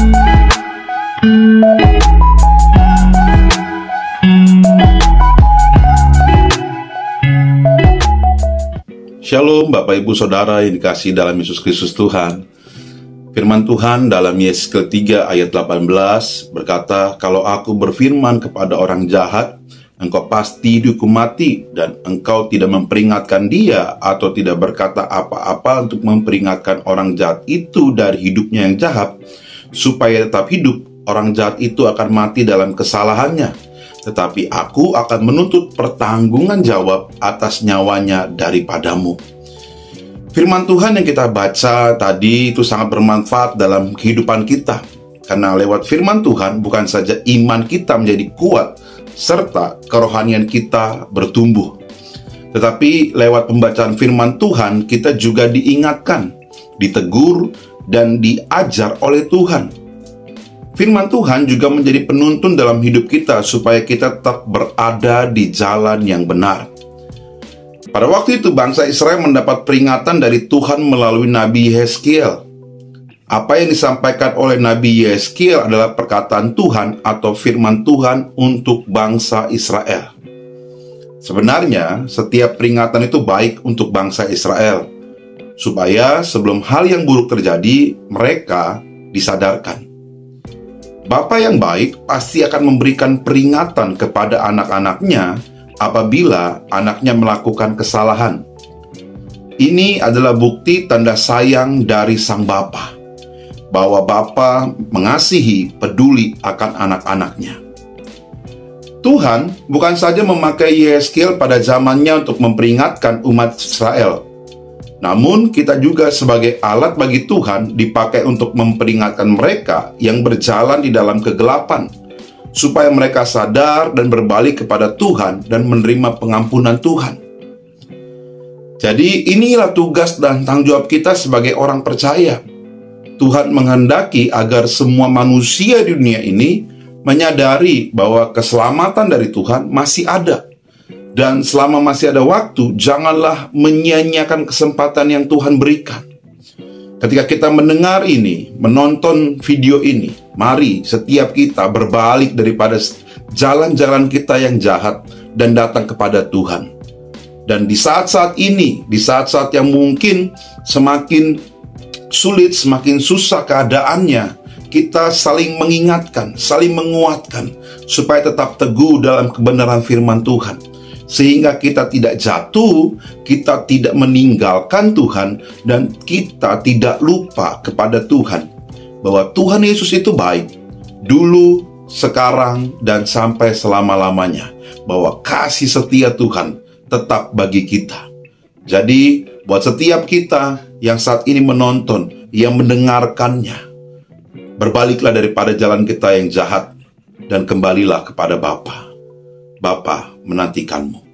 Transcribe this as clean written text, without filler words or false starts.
Shalom Bapak Ibu Saudara yang dikasihi dalam Yesus Kristus Tuhan. Firman Tuhan dalam Yeskel 3 ayat 18 berkata, "Kalau aku berfirman kepada orang jahat, engkau pasti dihukum mati, dan engkau tidak memperingatkan dia atau tidak berkata apa-apa untuk memperingatkan orang jahat itu dari hidupnya yang jahat, supaya tetap hidup, orang jahat itu akan mati dalam kesalahannya. Tetapi aku akan menuntut pertanggungan jawab atas nyawanya daripadamu." Firman Tuhan yang kita baca tadi itu sangat bermanfaat dalam kehidupan kita. Karena lewat firman Tuhan bukan saja iman kita menjadi kuat, serta kerohanian kita bertumbuh. Tetapi lewat pembacaan firman Tuhan kita juga diingatkan, ditegur, dan diajar oleh Tuhan. Firman Tuhan juga menjadi penuntun dalam hidup kita supaya kita tetap berada di jalan yang benar. Pada waktu itu bangsa Israel mendapat peringatan dari Tuhan melalui Nabi Yeskel. Apa yang disampaikan oleh Nabi Yeskel adalah perkataan Tuhan atau firman Tuhan untuk bangsa Israel. Sebenarnya setiap peringatan itu baik untuk bangsa Israel, supaya sebelum hal yang buruk terjadi, mereka disadarkan. Bapa yang baik pasti akan memberikan peringatan kepada anak-anaknya apabila anaknya melakukan kesalahan. Ini adalah bukti tanda sayang dari sang bapa, bahwa bapa mengasihi, peduli akan anak-anaknya. Tuhan bukan saja memakai Yeskel pada zamannya untuk memperingatkan umat Israel, namun kita juga sebagai alat bagi Tuhan dipakai untuk memperingatkan mereka yang berjalan di dalam kegelapan, supaya mereka sadar dan berbalik kepada Tuhan dan menerima pengampunan Tuhan. Jadi inilah tugas dan tanggung jawab kita sebagai orang percaya. Tuhan menghendaki agar semua manusia di dunia ini menyadari bahwa keselamatan dari Tuhan masih ada. Dan selama masih ada waktu, janganlah menyia-nyiakan kesempatan yang Tuhan berikan. Ketika kita mendengar ini, menonton video ini, mari setiap kita berbalik daripada jalan-jalan kita yang jahat dan datang kepada Tuhan. Dan di saat-saat ini, di saat-saat yang mungkin semakin sulit, semakin susah keadaannya, kita saling mengingatkan, saling menguatkan, supaya tetap teguh dalam kebenaran firman Tuhan. Sehingga kita tidak jatuh, kita tidak meninggalkan Tuhan, dan kita tidak lupa kepada Tuhan. Bahwa Tuhan Yesus itu baik, dulu, sekarang, dan sampai selama-lamanya. Bahwa kasih setia Tuhan tetap bagi kita. Jadi, buat setiap kita yang saat ini menonton, yang mendengarkannya, berbaliklah daripada jalan kita yang jahat, dan kembalilah kepada Bapa. Bapa menantikanmu.